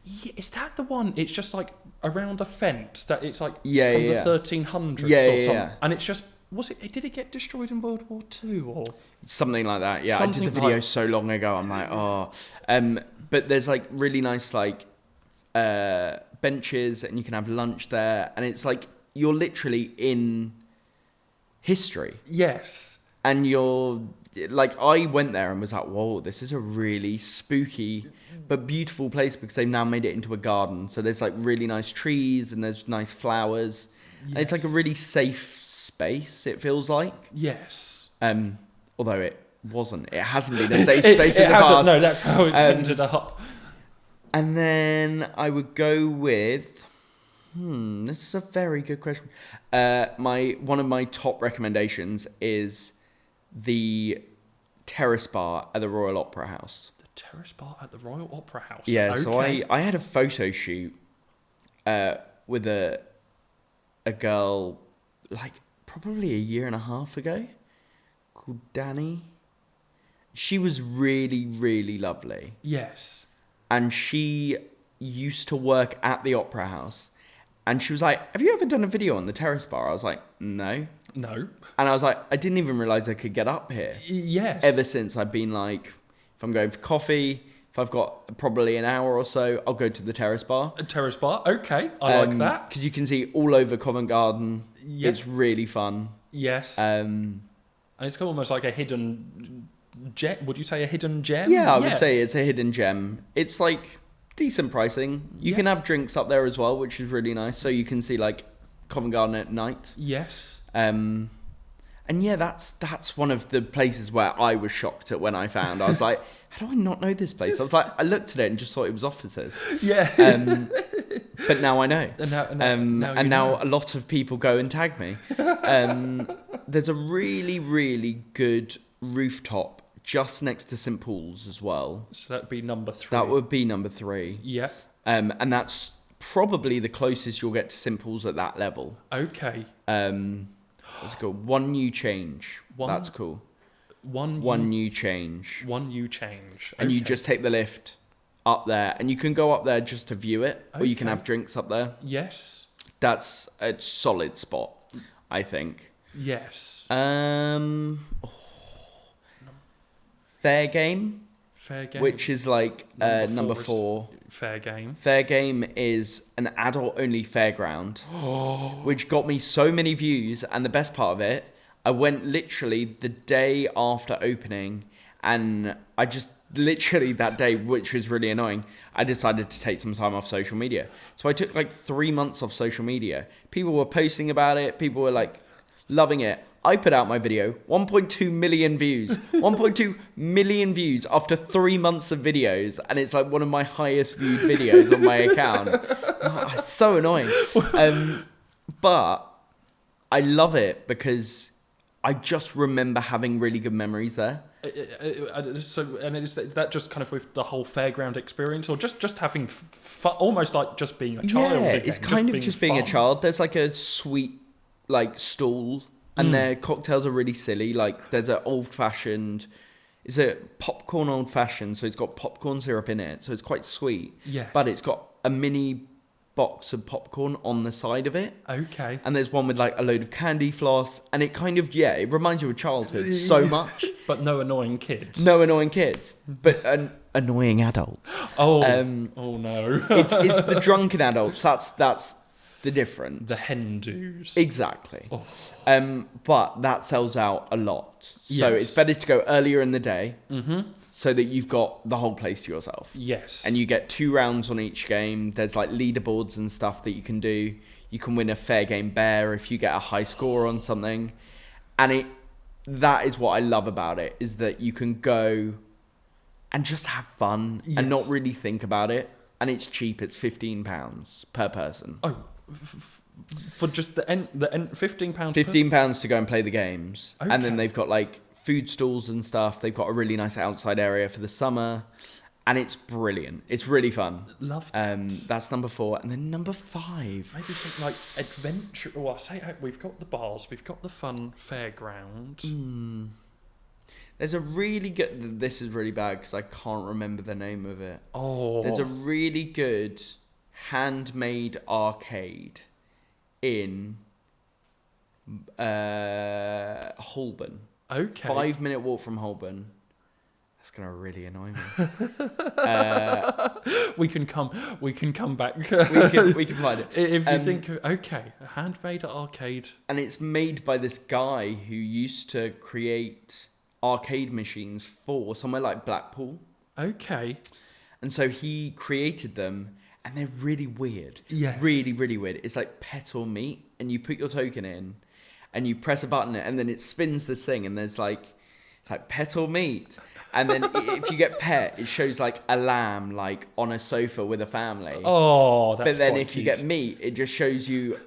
Yeah, is that the one? It's just like around a fence that it's like from the 1300s or something. Yeah. And it's just did it get destroyed in World War II or something like that? Yeah, something I did the video so long ago. I'm like, but there's like really nice like benches, and you can have lunch there, and it's like you're literally in history. Yes. And you're like, I went there and was like, whoa, this is a really spooky but beautiful place, because they've now made it into a garden. So there's like really nice trees and there's nice flowers. Yes. And it's like a really safe space, it feels like. Yes. Although it wasn't. It hasn't been a safe space in the past. No, that's how it's ended up. And then I would go with... this is a very good question. One of my top recommendations is the Terrace bar at the Royal Opera House. The Terrace bar at the Royal Opera House? Yeah, okay. So I had a photo shoot with a girl like probably a year and a half ago called Danny. She was really, really lovely. Yes. And she used to work at the Opera House. And she was like, have you ever done a video on the Terrace bar? I was like, no. No. And I was like, I didn't even realise I could get up here. Yes. Ever since I've been like, if I'm going for coffee, if I've got probably an hour or so, I'll go to the Terrace bar. A Terrace bar, okay. I like that. Because you can see all over Covent Garden. Yes. It's really fun. Yes. And it's almost like a hidden gem. Would you say a hidden gem? Yeah, I would say it's a hidden gem. It's like decent pricing. You can have drinks up there as well, which is really nice. So you can see like Covent Garden at night. Yes. And yeah, that's one of the places where I was shocked at when I found. I was like, how do I not know this place? I was like, I looked at it and just thought it was offices. Yeah. But now I know. And now a lot of people go and tag me. There's a really, really good rooftop just next to St Paul's as well. So that'd be number 3. That would be number 3. Yeah. And that's probably the closest you'll get to St Paul's at that level. Okay. What's it called? One New Change. That's cool. One New Change. One New Change. Okay. And you just take the lift up there, and you can go up there just to view it, or you can have drinks up there. Yes. That's a solid spot, I think. Yes. Fairgame. Fairgame. Which is like number 4. Fairgame. Fairgame is an adult-only fairground, which got me so many views. And the best part of it, I went literally the day after opening, and I just literally that day, which was really annoying, I decided to take some time off social media. So I took like 3 months off social media. People were posting about it. People were like loving it. I put out my video, 1.2 million views. 1.2 million views after 3 months of videos. And it's like one of my highest viewed videos on my account. Oh, it's so annoying. But I love it because I just remember having really good memories there. So, and is that just kind of with the whole fairground experience, or just having fun, almost like just being a child? Yeah, again, it's kind of just being a child. There's like a sweet like stall, and their cocktails are really silly. Like there's an old-fashioned, it's a popcorn old-fashioned, so it's got popcorn syrup in it, so it's quite sweet. Yes. But it's got a mini box of popcorn on the side of it. Okay. And there's one with like a load of candy floss, and it kind of, it reminds you of childhood so much. But no annoying kids. No annoying kids, but annoying adults. Oh, oh no. it's the drunken adults. That's the difference. The Hindus. Exactly. Oh. But that sells out a lot. Yes. So it's better to go earlier in the day. Mm-hmm. So that you've got the whole place to yourself. Yes. And you get 2 rounds on each game. There's like leaderboards and stuff that you can do. You can win a Fairgame bear if you get a high score on something. And that is what I love about it, is that you can go and just have fun and not really think about it. And it's cheap. It's £15 per person. Oh, for just the £15? £15 to go and play the games. Okay. And then they've got like food stalls and stuff. They've got a really nice outside area for the summer, and it's brilliant. It's really fun. Love that. That's number 4, and then number 5. Maybe something like adventure. Well, I say we've got the bars, we've got the fun fairground. There's a really good. This is really bad because I can't remember the name of it. Oh, there's a really good handmade arcade in Holborn. Okay. 5-minute walk from Holborn. That's gonna really annoy me. We can come back. we can find it. If you think, okay, a handmade arcade. And it's made by this guy who used to create arcade machines for somewhere like Blackpool. Okay. And so he created them, and they're really weird. Yes. Really, really weird. It's like pet or meat, and you put your token in, and you press a button, and then it spins this thing, and it's like pet or meat. And then if you get pet, it shows like a lamb like on a sofa with a family. Oh, that's But then quite if you cute. get meat, it just shows you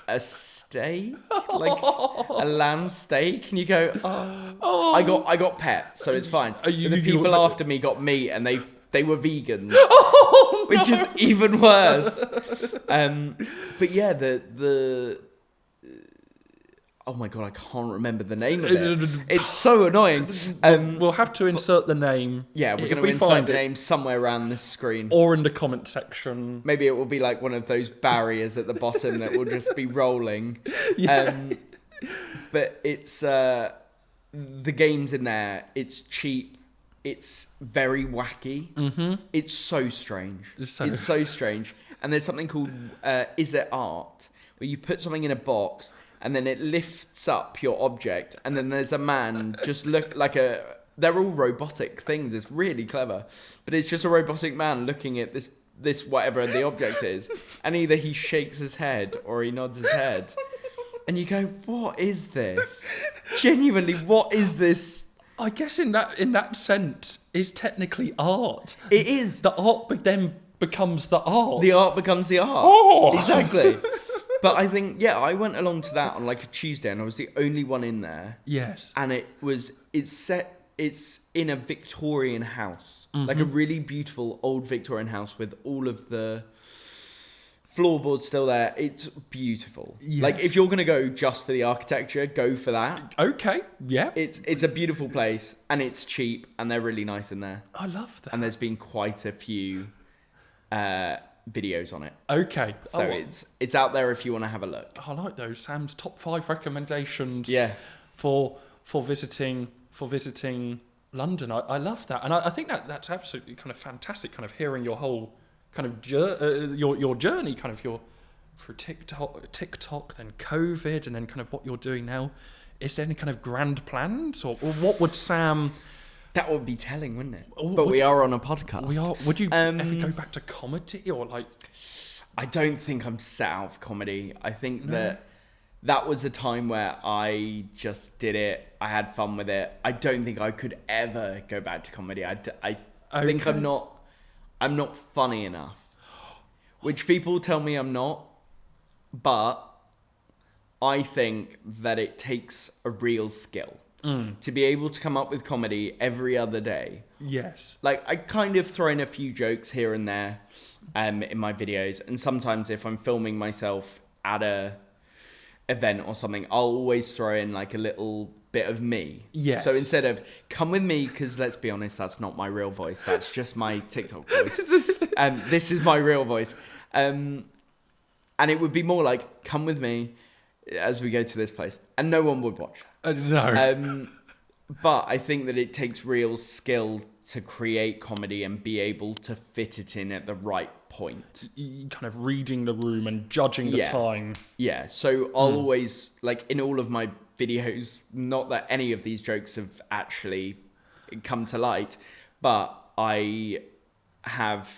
a steak, like a lamb steak, and you go, oh, I got pet, so it's fine. But the people after me got meat, and they were vegans, which is even worse. But yeah, the oh my god, I can't remember the name of it. It's so annoying. We'll have to insert the name. Yeah, we're going to insert the name somewhere around this screen. Or in the comment section. Maybe it will be like one of those barriers at the bottom that will just be rolling. Yeah. But it's the game's in there. It's cheap. It's very wacky. Mm-hmm. It's so strange. It's so strange. And there's something called Is It Art? Where you put something in a box, and then it lifts up your object, and then there's a man just look like they're all robotic things. It's really clever, but it's just a robotic man looking at this whatever the object is, and either he shakes his head or he nods his head, and you go, what is this? Genuinely, what is this? I guess in that sense, it's technically art. It is. The art then becomes the art. The art becomes the art. Oh! Exactly. But I think, I went along to that on like a Tuesday, and I was the only one in there. Yes. And it's in a Victorian house. Mm-hmm. Like a really beautiful old Victorian house with all of the floorboards still there. It's beautiful. Yes. Like if you're going to go just for the architecture, go for that. Okay. Yeah. It's a beautiful place, and it's cheap, and they're really nice in there. I love that. And there's been quite a few videos on it. Okay. So it's out there if you want to have a look. I like those. Sam's top 5 recommendations. Yeah. For visiting London. I love that, and I think that's absolutely kind of fantastic. Kind of hearing your whole kind of your journey, kind of through TikTok, then COVID, and then kind of what you're doing now. Is there any kind of grand plans, or what would Sam? That would be telling, wouldn't it? But we are on a podcast. We are. Would you ever go back to comedy, or like? I don't think I'm set out for comedy. I think that was a time where I just did it. I had fun with it. I don't think I could ever go back to comedy. I think I'm not funny enough, which people tell me I'm not, but I think that it takes a real skill to be able to come up with comedy every other day. Yes. Like, I kind of throw in a few jokes here and there in my videos. And sometimes if I'm filming myself at a event or something, I'll always throw in like a little bit of me. Yes. So instead of come with me, because let's be honest, that's not my real voice. That's just my TikTok voice. This is my real voice. And it would be more like, come with me as we go to this place. And no one would watch. No. But I think that it takes real skill to create comedy and be able to fit it in at the right point. Kind of reading the room and judging the time. Yeah, so I'll always, like, in all of my videos, not that any of these jokes have actually come to light, but I have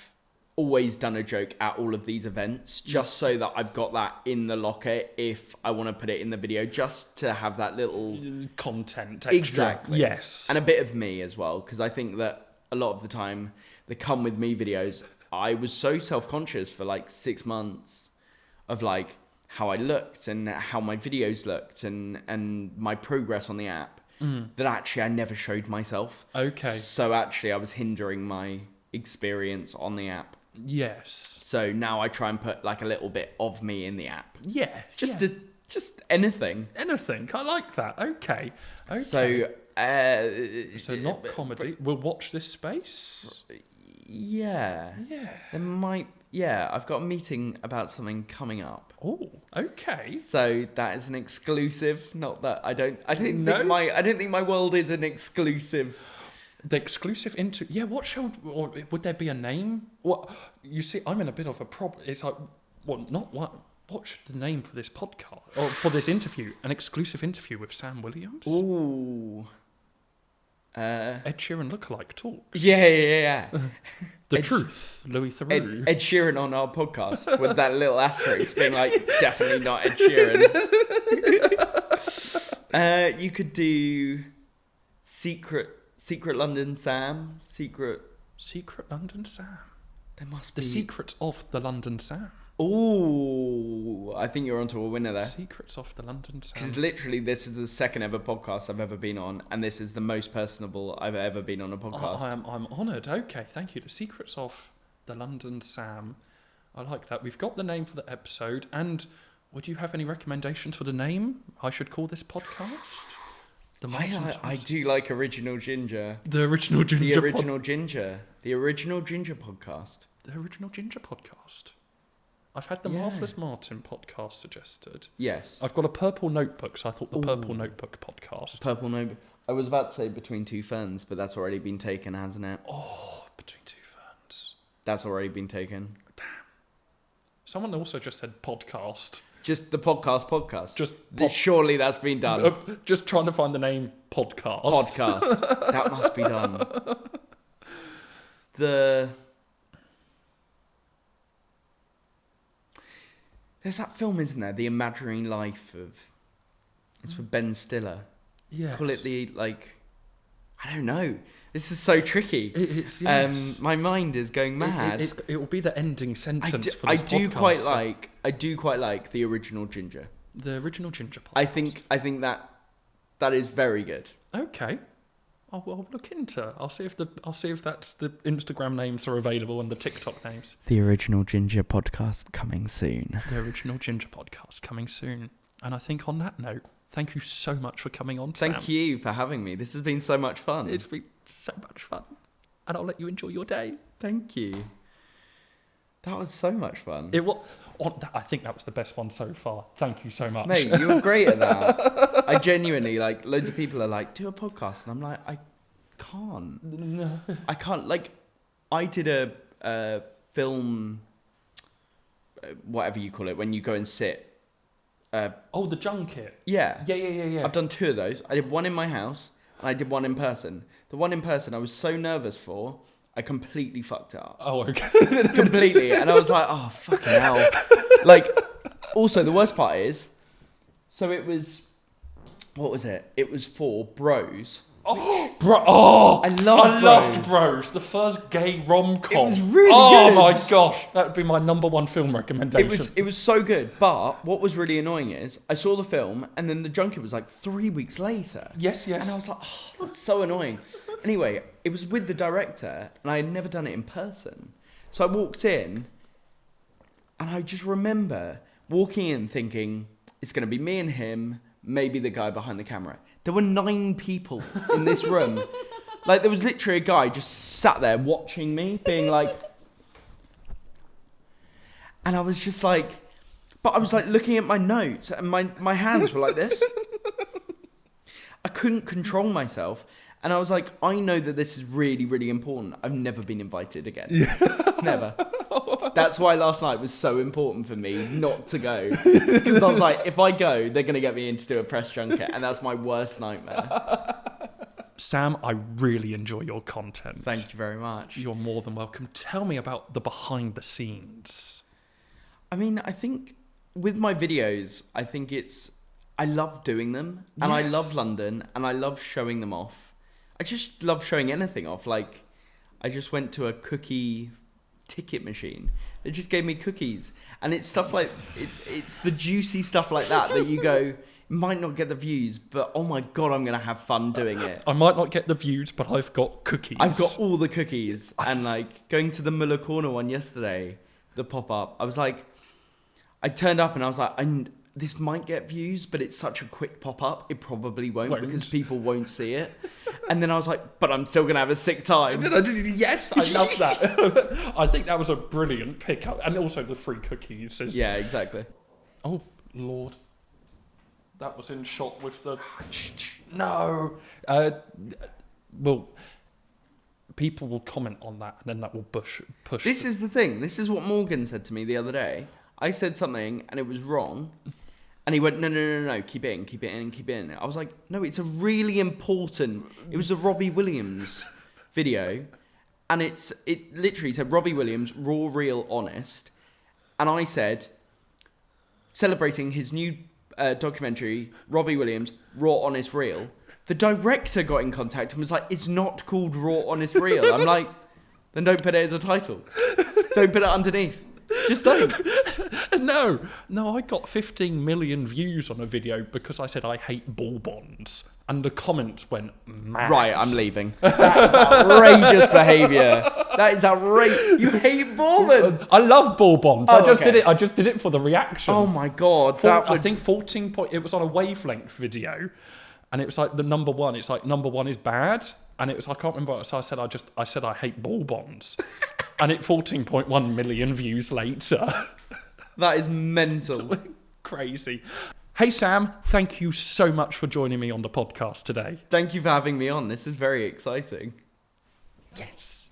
always done a joke at all of these events just so that I've got that in the locker if I want to put it in the video, just to have that little content extra. Exactly. Yes. And a bit of me as well, because I think that a lot of the time the come with me videos, I was so self-conscious for like 6 months of like how I looked and how my videos looked and my progress on the app that actually I never showed myself. Okay. So actually I was hindering my experience on the app. Yes. So now I try and put like a little bit of me in the app. Yeah. Just anything. Anything. I like that. Okay. So so not comedy. We'll watch this space. Yeah. There might. Yeah, I've got a meeting about something coming up. Oh, okay. So that is an exclusive. Not that I don't think my world is an exclusive. The exclusive yeah, what show, or would there be a name? What, you see, I'm in a bit of a problem. It's like, what should the name for this podcast, or for this interview? An exclusive interview with Sam Williams? Ooh. Ed Sheeran lookalike talks. Yeah. The Truth, Louis Theroux. Ed Sheeran on our podcast with that little asterisk being like, definitely not Ed Sheeran. You could do Secret London Sam. Secret London Sam. There must be. The Secrets of the London Sam. Ooh, I think you're onto a winner there. Secrets of the London Sam. Because literally, this is the second ever podcast I've ever been on, and this is the most personable I've ever been on a podcast. I'm honoured. Okay, thank you. The Secrets of the London Sam. I like that. We've got the name for the episode, and would you have any recommendations for the name I should call this podcast? I do like Original Ginger. The Original Ginger. The Original Ginger. The Original Ginger podcast. The Original Ginger podcast. I've had the Marvellous Martin podcast suggested. Yes. I've got a Purple Notebook, so I thought the Purple Notebook podcast. Purple Notebook. I was about to say Between Two Ferns, but that's already been taken, hasn't it? Oh, Between Two Ferns. That's already been taken. Damn. Someone also just said podcast. Just the podcast. Just surely that's been done. Just trying to find the name podcast. Podcast. That must be done. There's that film, isn't there? The Imaginary Life of... It's with Ben Stiller. Yeah. Call it the, like... I don't know. This is so tricky. It's, yes. My mind is going mad. It will be the ending sentence for this podcast. I do quite like The Original Ginger. The Original Ginger podcast. I think that is very good. Okay. I'll look into it. I'll see if that's the Instagram names are available and the TikTok names. The Original Ginger podcast coming soon. The Original Ginger podcast coming soon. And I think on that note, thank you so much for coming on, Sam. Thank you for having me. This has been so much fun. It's been so much fun. And I'll let you enjoy your day. Thank you. That was so much fun. It was. I think that was the best one so far. Thank you so much. Mate, you were great at that. I genuinely, like, loads of people are like, do a podcast. And I'm like, I can't. No. I can't. Like, I did a film, whatever you call it, when you go and sit. The junket. Yeah. Yeah. I've done 2 of those. I did one in my house, and I did one in person. The one in person I was so nervous for, I completely fucked it up. Oh, okay. Completely. And I was like, oh, fucking hell. Like, also, the worst part is, so it was, what was it? It was for bros. Oh, bro! I loved Bros. The first gay rom-com. It was really good. Oh my gosh, that would be my number one film recommendation. It was so good. But what was really annoying is I saw the film and then the junket was like 3 weeks later. Yes. And I was like, oh, that's so annoying. Anyway, it was with the director and I had never done it in person. So I walked in and I just remember walking in thinking, it's going to be me and him, maybe the guy behind the camera. There were 9 people in this room. Like, there was literally a guy just sat there watching me, being like... And I was just like... But I was like looking at my notes and my hands were like this. I couldn't control myself. And I was like, I know that this is really, really important. I've never been invited again. Never. That's why last night was so important for me not to go. Because I was like, if I go, they're going to get me in to do a press junket. And that's my worst nightmare. Sam, I really enjoy your content. Thank you very much. You're more than welcome. Tell me about the behind the scenes. I mean, I think with my videos, I love doing them. And I love London and I love showing them off. I just love showing anything off. Like, I just went to a cookie ticket machine. They just gave me cookies. And it's stuff like, it's the juicy stuff like that you go, might not get the views, but oh my God, I'm going to have fun doing it. I might not get the views, but I've got cookies. I've got all the cookies. And like, going to the Muller Corner one yesterday, the pop-up, I was like, I turned up and I was like, this might get views, but it's such a quick pop-up, it probably won't because people won't see it. And then I was like, but I'm still going to have a sick time. Yes, I love that. I think that was a brilliant pickup. And also the free cookies. Yeah, exactly. Oh, Lord. That was in shot with the... No. Well, people will comment on that and then that will push. This is the thing. This is what Morgan said to me the other day. I said something and it was wrong. And he went, no, keep it in. I was like, no, it's a really important... It was the Robbie Williams video. And it literally said, Robbie Williams, raw, real, honest. And I said, celebrating his new documentary, Robbie Williams, raw, honest, real. The director got in contact and was like, it's not called raw, honest, real. I'm like, then don't put it as a title. Don't put it underneath. Just don't. No, I got 15 million views on a video because I said I hate ball bonds. And the comments went mad. Right, I'm leaving. That is outrageous behaviour. That is outrageous. You hate ball bonds. I love ball bonds. Oh, I just did it for the reactions. Oh my God. I think 14 point. It was on a wavelength video. And it was like the number one. It's like number one is bad. And it was, I can't remember. So I said I hate ball bonds. And it 14.1 million views later. That is mental. Crazy. Hey Sam, thank you so much for joining me on the podcast today. Thank you for having me on. This is very exciting. Yes.